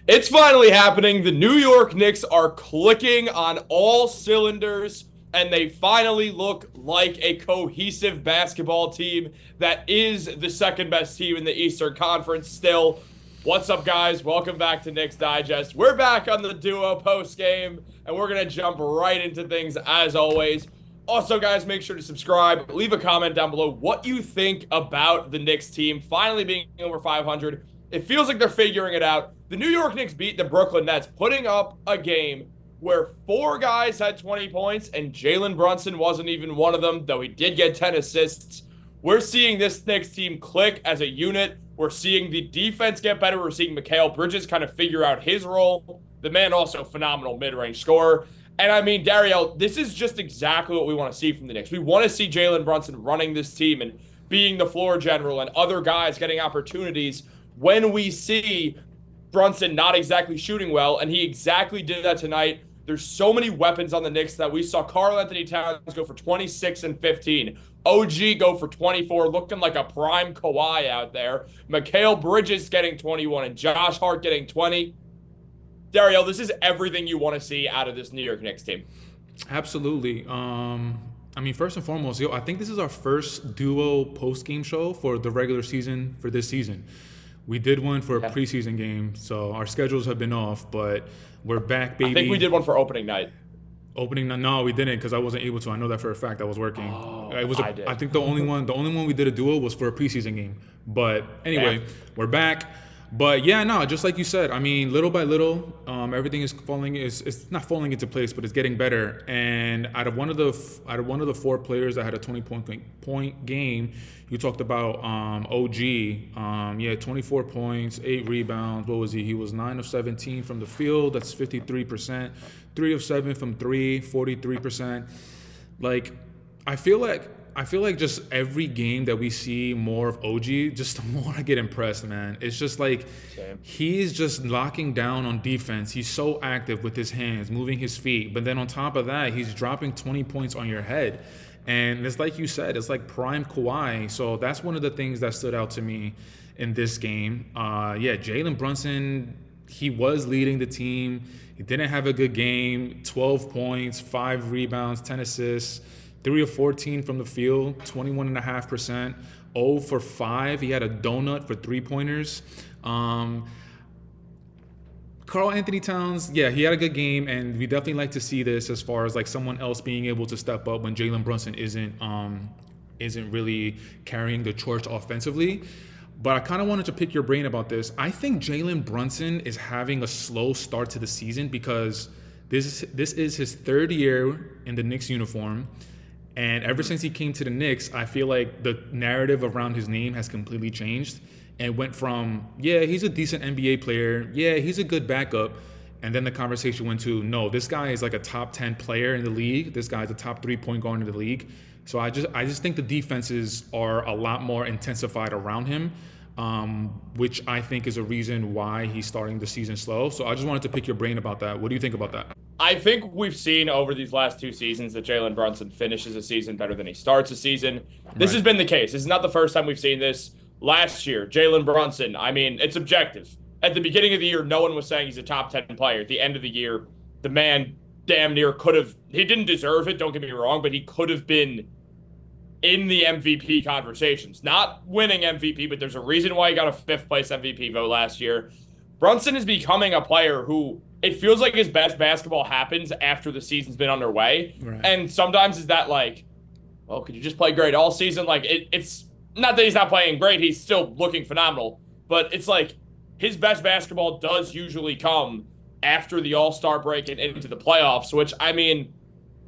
It's finally happening. The New York Knicks are clicking on all cylinders, and they finally look like a cohesive basketball team that is the second best team in the Eastern Conference still. What's up, guys? Welcome back to Knicks Digest. We're back on the duo post game, and we're going to jump right into things as always. Also, guys, make sure to subscribe. Leave a comment down below what you think about the Knicks team finally being over 500. It feels like they're figuring it out. The New York Knicks beat the Brooklyn Nets, putting up a game where four guys had 20 points, and Jalen Brunson wasn't even one of them, though he did get 10 assists. We're seeing this Knicks team click as a unit. We're seeing the defense get better. We're seeing Mikal Bridges kind of figure out his role. The man also phenomenal mid-range scorer. And I mean, Dariel, this is just exactly what we want to see from the Knicks. We want to see Jalen Brunson running this team and being the floor general and other guys getting opportunities when we see Brunson not exactly shooting well, and he exactly did that tonight. There's so many weapons on the Knicks that we saw Karl Anthony Towns go for 26 and 15. OG go for 24, looking like a prime Kawhi out there. Mikal Bridges getting 21 and Josh Hart getting 20. Dariel, this is everything you want to see out of this New York Knicks team. Absolutely. I mean, first and foremost, I think this is our first duo post-game show for the regular season for this season. We did one for a preseason game, so our schedules have been off, but we're back, baby. I think we did one for opening night. Opening night? No, we didn't because I wasn't able to. I know that for a fact. I was working. I did. I think the only one we did a duo was for a preseason game. But anyway, we're back. But yeah, no, just like you said, I mean, little by little, everything is falling. It's not falling into place, but it's getting better. And out of one of the four players that had a 20-point game, you talked about OG. 24 points, 8 rebounds. What was he? He was 9 of 17 from the field. That's 53%. 3 of 7 from 3, 43%. Like, I feel like just every game that we see more of OG, just the more I get impressed, man. It's just like he's just locking down on defense. He's so active with his hands, moving his feet. But then on top of that, he's dropping 20 points on your head. And it's like you said, it's like prime Kawhi. So that's one of the things that stood out to me in this game. Jalen Brunson, he was leading the team. He didn't have a good game. 12 points, 5 rebounds, 10 assists. 3 of 14 from the field, 21.5%. 0 for 5. He had a donut for 3-pointers. Karl Anthony Towns, he had a good game, and we definitely like to see this as far as like someone else being able to step up when Jalen Brunson isn't really carrying the torch offensively. But I kind of wanted to pick your brain about this. I think Jalen Brunson is having a slow start to the season because this is his third year in the Knicks uniform. And ever since he came to the Knicks, I feel like the narrative around his name has completely changed and went from, he's a decent NBA player. Yeah, he's a good backup. And then the conversation went to, no, this guy is like a top 10 player in the league. This guy's a top 3-point guard in the league. So I just think the defenses are a lot more intensified around him, which I think is a reason why he's starting the season slow. So I just wanted to pick your brain about that. What do you think about that? I think we've seen over these last 2 seasons that Jalen Brunson finishes a season better than he starts a season. This has been the case. This is not the first time we've seen this. Last year, Jalen Brunson, I mean, it's objective. At the beginning of the year, no one was saying he's a top 10 player. At the end of the year, the man damn near could have, he didn't deserve it, don't get me wrong, but he could have been in the MVP conversations. Not winning MVP, but there's a reason why he got a 5th place MVP vote last year. Brunson is becoming a player who it feels like his best basketball happens after the season's been underway. Right. And sometimes is that like, well, could you just play great all season? Like it's not that he's not playing great. He's still looking phenomenal, but it's like his best basketball does usually come after the All-Star break and into the playoffs, which I mean,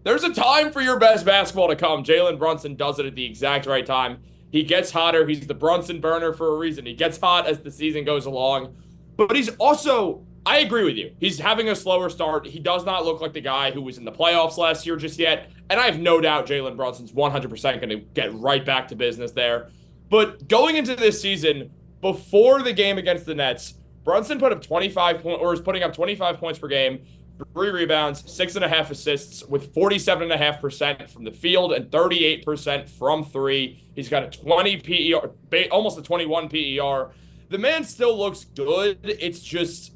there's a time for your best basketball to come. Jalen Brunson does it at the exact right time. He gets hotter. He's the Brunson burner for a reason. He gets hot as the season goes along. But he's also, I agree with you. He's having a slower start. He does not look like the guy who was in the playoffs last year just yet. And I have no doubt Jalen Brunson's 100% going to get right back to business there. But going into this season, before the game against the Nets, Brunson put up 25 points, or is putting up 25 points per game, 3 rebounds, 6.5 assists, with 47.5% from the field and 38% from 3. He's got a 20 PER, almost a 21 PER. The man still looks good. It's just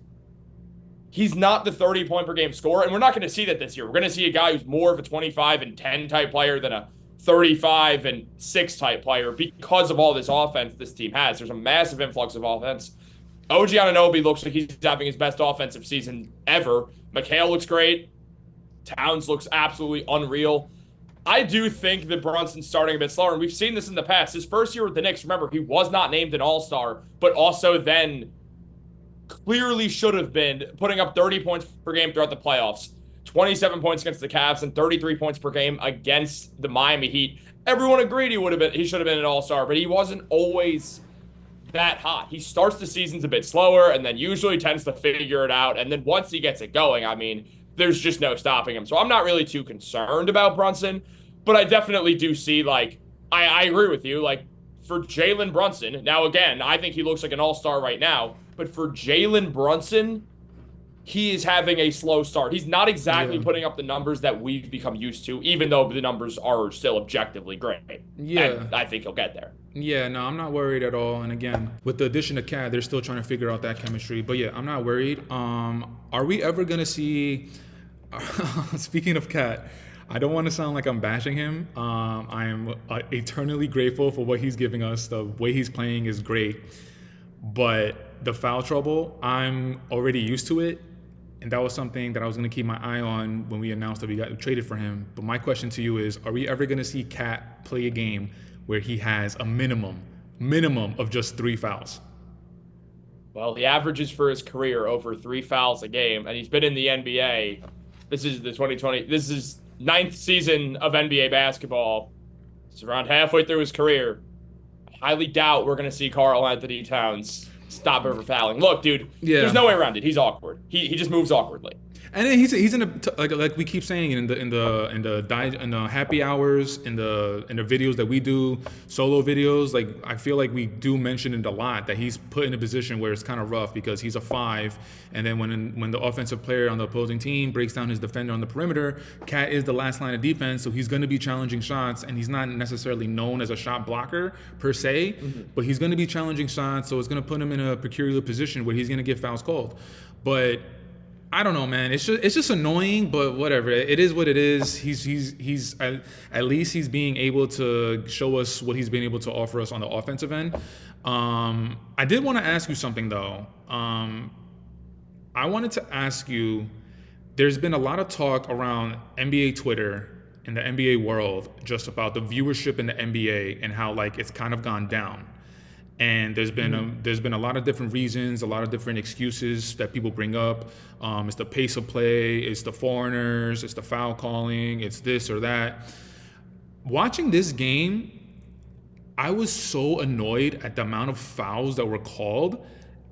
he's not the 30-point per game scorer, and we're not going to see that this year. We're going to see a guy who's more of a 25 and 10 type player than a 35 and 6 type player because of all this offense this team has. There's a massive influx of offense. OG Anunoby looks like he's having his best offensive season ever. McHale looks great. Towns looks absolutely unreal. I do think that Brunson's starting a bit slower, and we've seen this in the past. His first year with the Knicks, remember, he was not named an all-star, but also then clearly should have been putting up 30 points per game throughout the playoffs, 27 points against the Cavs, and 33 points per game against the Miami Heat. Everyone agreed he should have been an all-star, but he wasn't always that hot. He starts the seasons a bit slower and then usually tends to figure it out. And then once he gets it going, I mean, there's just no stopping him. So I'm not really too concerned about Brunson, but I definitely do see, like, I agree with you, like, for Jalen Brunson, now again, I think he looks like an all-star right now, but for Jalen Brunson, he is having a slow start. He's not exactly putting up the numbers that we've become used to, even though the numbers are still objectively great. Yeah. And I think he'll get there. Yeah, no, I'm not worried at all. And again, with the addition of Cat, they're still trying to figure out that chemistry. But yeah, I'm not worried. Are we ever going to see, speaking of Cat, I don't want to sound like I'm bashing him. I am eternally grateful for what he's giving us. The way he's playing is great. But the foul trouble, I'm already used to it. And that was something that I was going to keep my eye on when we announced that we got traded for him. But my question to you is, are we ever going to see Cat play a game where he has a minimum of just 3 fouls? Well, he averages for his career over 3 fouls a game, and he's been in the NBA. This is the 2020. This is 9th season of NBA basketball. It's around halfway through his career. I highly doubt we're going to see Karl Anthony Towns stop him from fouling. Look, dude, there's no way around it. He's awkward. He just moves awkwardly. And then he's in a like we keep saying in the happy hours, in the videos that we do, solo videos. Like, I feel like we do mention it a lot that he's put in a position where it's kind of rough because he's a 5, and then when the offensive player on the opposing team breaks down his defender on the perimeter, Cat is the last line of defense, so he's going to be challenging shots, and he's not necessarily known as a shot blocker per se, but he's going to be challenging shots, so it's going to put him in a peculiar position where he's going to get fouls called, but. I don't know, man. It's just annoying, but whatever. It is what it is. He's at least he's being able to show us what he's been able to offer us on the offensive end. I did want to ask you something though. I wanted to ask you. There's been a lot of talk around NBA Twitter in the NBA world just about the viewership in the NBA and how, like, it's kind of gone down. And there's been a lot of different reasons, a lot of different excuses that people bring up. It's the pace of play, it's the foreigners, it's the foul calling, it's this or that. Watching this game, I was so annoyed at the amount of fouls that were called.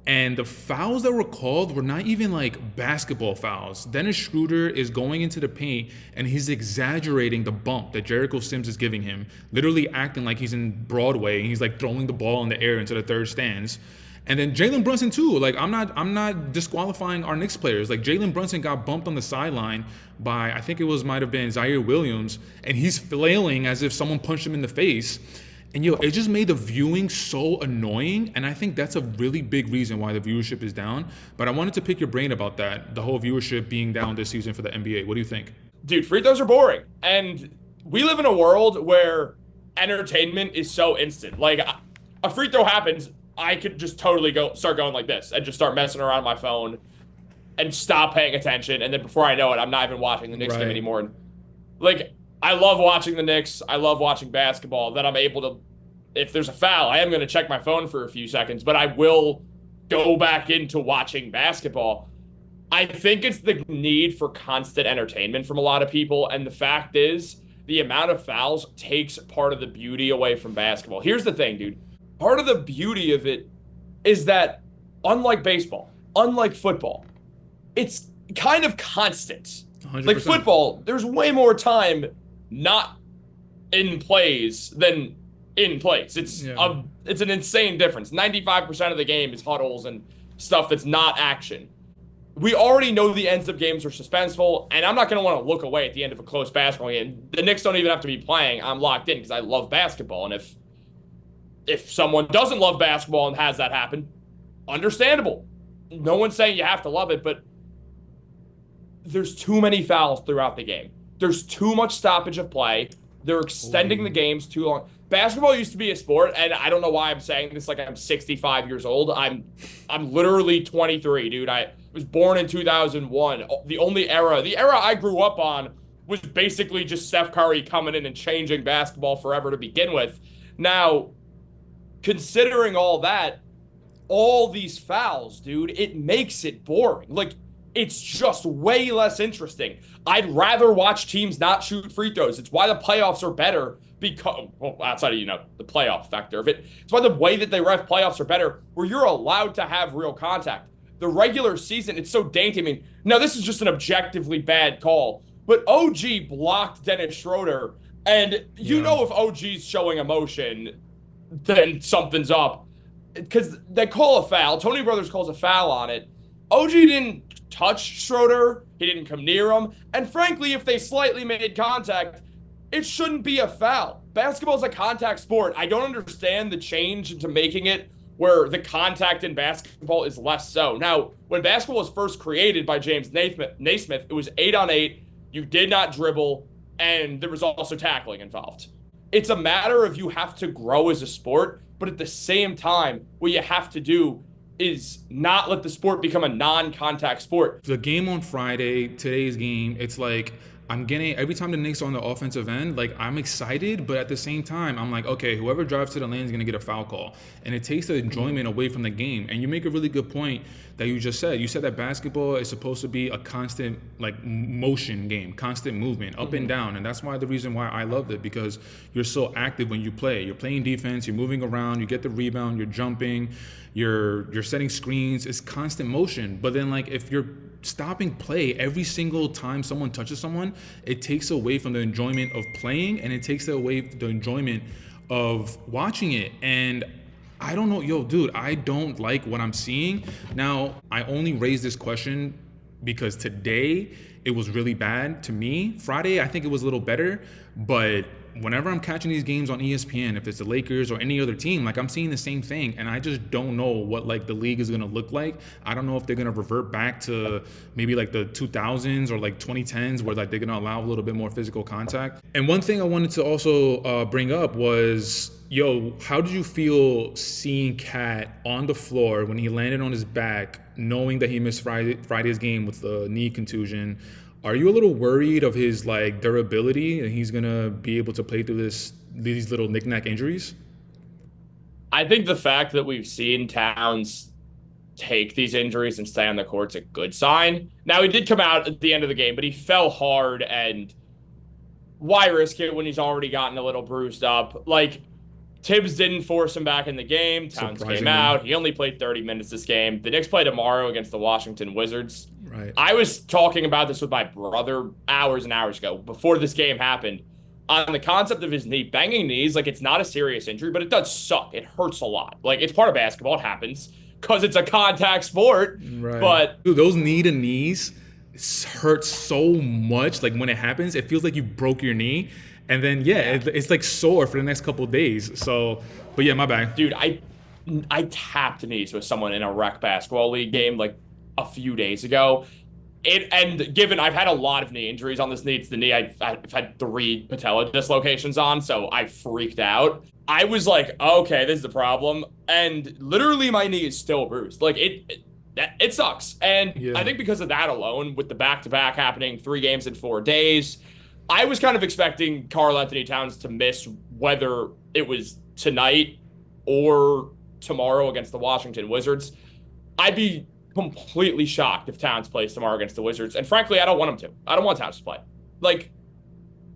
And the fouls that were called were not even like basketball fouls. Dennis Schroeder is going into the paint and he's exaggerating the bump that Jericho Sims is giving him, literally acting like he's in Broadway and he's like throwing the ball in the air into the third stands. And then Jalen Brunson too. Like, I'm not disqualifying our Knicks players. Like, Jalen Brunson got bumped on the sideline by, I think it might have been Zaire Williams, and he's flailing as if someone punched him in the face. And it just made the viewing so annoying, and I think that's a really big reason why the viewership is down. But I wanted to pick your brain about that, the whole viewership being down this season for the NBA. What do you think? Dude, free throws are boring. And we live in a world where entertainment is so instant. Like, a free throw happens, I could just totally start going like this and just start messing around on my phone and stop paying attention. And then before I know it, I'm not even watching the Knicks game anymore. And, like, I love watching the Knicks. I love watching basketball. That I'm able to, if there's a foul, I am going to check my phone for a few seconds, but I will go back into watching basketball. I think it's the need for constant entertainment from a lot of people. And the fact is, the amount of fouls takes part of the beauty away from basketball. Here's the thing, dude. Part of the beauty of it is that, unlike baseball, unlike football, it's kind of constant. 100%. Like football, there's way more time not in plays than in plays. It's an insane difference. 95% of the game is huddles and stuff that's not action. We already know the ends of games are suspenseful, and I'm not going to want to look away at the end of a close basketball game. The Knicks don't even have to be playing. I'm locked in because I love basketball, and if someone doesn't love basketball and has that happen, understandable. No one's saying you have to love it, but there's too many fouls throughout the game. There's too much stoppage of play. They're extending the games too long. Basketball used to be a sport, and I don't know why I'm saying this like I'm 65 years old. I'm literally 23, dude. I was born in 2001. The era I grew up on was basically just Steph Curry coming in and changing basketball forever to begin with. Now, considering all that, all these fouls, dude, it makes it boring. Like, it's just way less interesting. I'd rather watch teams not shoot free throws. It's why the playoffs are better because, well, outside of, the playoff factor of it, it's why the way that they ref playoffs are better, where you're allowed to have real contact. The regular season, it's so dainty. I mean, now this is just an objectively bad call, but OG blocked Dennis Schroeder, and if OG's showing emotion, then something's up. Because they call a foul. Tony Brothers calls a foul on it. OG didn't touch Schroeder. He didn't come near him. And frankly, if they slightly made contact, it shouldn't be a foul. Basketball is a contact sport. I don't understand the change into making it where the contact in basketball is less so. Now, when basketball was first created by James Naismith, it was 8-on-8. You did not dribble, and there was also tackling involved. It's a matter of you have to grow as a sport, but at the same time, what you have to do is not let the sport become a non-contact sport. The game on Friday, today's game, it's like every time the Knicks are on the offensive end, like I'm excited, but at the same time, I'm like, okay, whoever drives to the lane is going to get a foul call. And it takes the enjoyment away from the game. And you make a really good point that you just said. You said that basketball is supposed to be a constant motion game, constant movement, up and down. And that's the reason why I loved it, because you're so active when you play. You're playing defense, you're moving around, you get the rebound, you're jumping, you're setting screens. It's constant motion. But then if you're stopping play every single time someone touches someone, it takes away from the enjoyment of playing, and it takes away the enjoyment of watching it. And I don't know, dude, I don't like what I'm seeing. Now, I only raised this question because today it was really bad to me. Friday, I think it was a little better, but whenever I'm catching these games on ESPN, if it's the Lakers or any other team, I'm seeing the same thing, and I just don't know what the league is gonna look like. I don't know if they're gonna revert back to maybe the 2000s or 2010s, where they're gonna allow a little bit more physical contact. And one thing I wanted to also bring up was, how did you feel seeing Cat on the floor when he landed on his back, knowing that he missed Friday's game with the knee contusion? Are you a little worried of his durability, and he's gonna be able to play through these little knick-knack injuries? I think the fact that we've seen Towns take these injuries and stay on the court's a good sign. Now, he did come out at the end of the game, but he fell hard, and why risk it when he's already gotten a little bruised up? Tibbs didn't force him back in the game. Towns came out. He only played 30 minutes this game. The Knicks play tomorrow against the Washington Wizards. Right. I was talking about this with my brother hours and hours ago before this game happened on the concept of his knee. Banging knees, it's not a serious injury, but it does suck. It hurts a lot. It's part of basketball. It happens because it's a contact sport. Right. But dude, those knee-to-knees hurt so much. When it happens, it feels like you broke your knee. And then, it's sore for the next couple of days. So, but yeah, my bad. Dude, I tapped knees with someone in a rec basketball league game a few days ago. And given I've had a lot of knee injuries on this knee, it's the knee I've had 3 patella dislocations on, so I freaked out. I was like, okay, this is the problem. And literally my knee is still bruised. It sucks. And I think because of that alone, with the back-to-back happening 3 games in 4 days, I was kind of expecting Karl Anthony Towns to miss, whether it was tonight or tomorrow against the Washington Wizards. I'd be completely shocked if Towns plays tomorrow against the Wizards. And frankly, I don't want him to. I don't want Towns to play.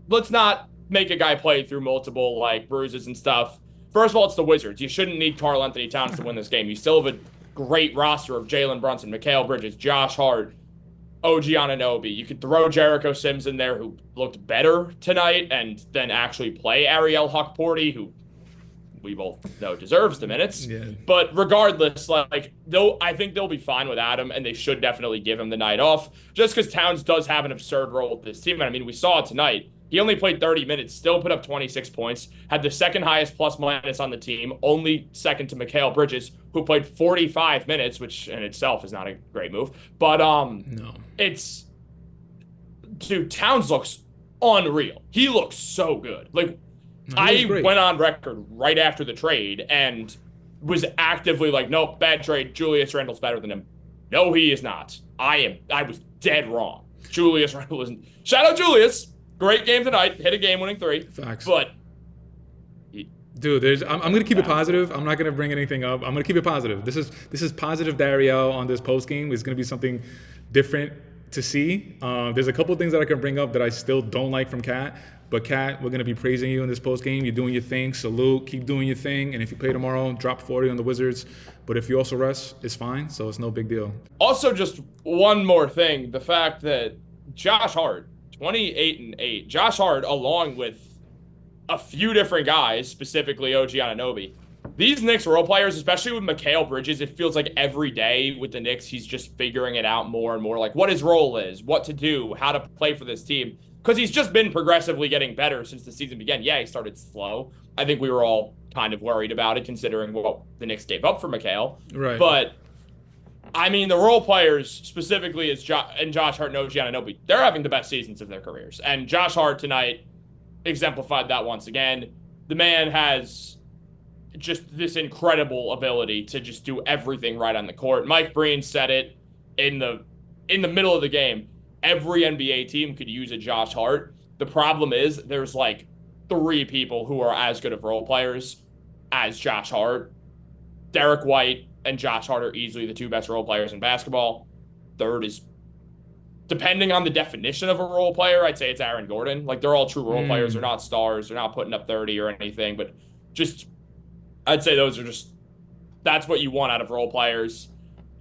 Let's not make a guy play through multiple, bruises and stuff. First of all, it's the Wizards. You shouldn't need Karl Anthony Towns to win this game. You still have a great roster of Jalen Brunson, Mikal Bridges, Josh Hart, OG Anunoby. You could throw Jericho Sims in there, who looked better tonight, and then actually play Ariel Huckporty, who we both know deserves the minutes. Yeah. But regardless, I think they'll be fine without him, and they should definitely give him the night off, just because Towns does have an absurd role with this team. I mean, we saw it tonight. He only played 30 minutes, still put up 26 points, had the second highest plus-minus on the team, only second to Mikal Bridges, who played 45 minutes, which in itself is not a great move. But no. dude, Towns looks unreal. He looks so good. Like, No, he was I great. went on record right after the trade and was actively like, nope, bad trade. Julius Randle's better than him. No, he is not. I was dead wrong. Julius Randle isn't. Shout out Julius. Great game tonight. Hit a game-winning 3. Facts. But dude, I'm gonna keep it positive. I'm not gonna bring anything up. I'm gonna keep it positive. This is positive Dariel on this post game. It's gonna be something different to see. There's a couple things that I can bring up that I still don't like from Cat. But Cat, we're gonna be praising you in this post game. You're doing your thing. Salute. Keep doing your thing. And if you play tomorrow, drop 40 on the Wizards. But if you also rest, it's fine. So it's no big deal. also, just one more thing: the fact that Josh Hart, 28-8, Josh Hart, along with a few different guys, specifically OG Anunoby. These Knicks role players, especially with Mikal Bridges, it feels like every day with the Knicks, he's just figuring it out more and more, like what his role is, what to do, how to play for this team. Because he's just been progressively getting better since the season began. Yeah, he started slow. I think we were all kind of worried about it, considering what the Knicks gave up for Mikal. Right. But, I mean, the role players, specifically as Josh Hart and OG Anunoby, they're having the best seasons of their careers. And Josh Hart tonight exemplified that once again. The man has just this incredible ability to just do everything right on the court. Mike Breen said it in the middle of the game. Every NBA team could use a Josh Hart. The problem is there's like 3 people who are as good of role players as Josh Hart. Derek White and Josh Hart are easily the 2 best role players in basketball. Third is, depending on the definition of a role player, I'd say it's Aaron Gordon. Like, they're all true role players. They're not stars. They're not putting up 30 or anything. But just, I'd say those are just, that's what you want out of role players.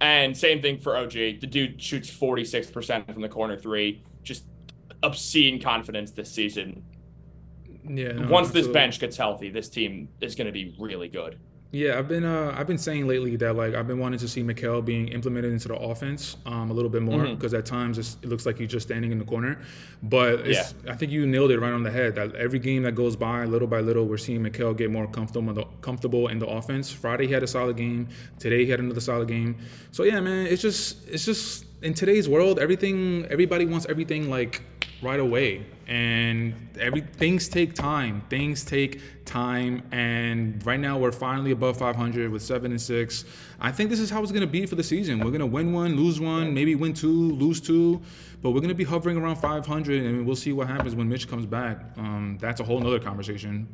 And same thing for OG. The dude shoots 46% from the corner 3. Just obscene confidence this season. Yeah. No, Once this absolutely. bench gets healthy, this team is going to be really good. Yeah, I've been saying lately that like I've been wanting to see Mikal being implemented into the offense a little bit more because at times it looks like he's just standing in the corner. But I think you nailed it right on the head. That every game that goes by little, we're seeing Mikal get more comfortable in the offense. Friday he had a solid game. Today he had another solid game. So yeah, man, it's just in today's world, everybody wants everything like right away, and things take time. And right now we're finally above 500 with 7-6. I think this is how it's gonna be for the season. We're gonna win 1, lose 1, maybe win 2, lose 2, but we're gonna be hovering around 500, and we'll see what happens when Mitch comes back. That's a whole nother conversation.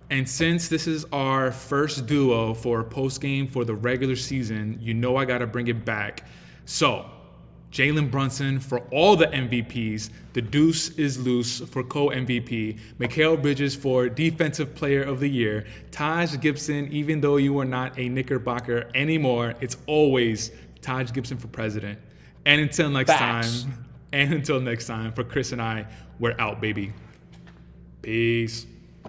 And since this is our first duo for post game for the regular season, you know I gotta bring it back. So, Jalen Brunson for all the MVPs. The deuce is loose for co-MVP. Mikal Bridges for Defensive Player of the Year. Taj Gibson, even though you are not a Knickerbocker anymore, it's always Taj Gibson for president. And until next time, for Chris and I, we're out, baby. Peace.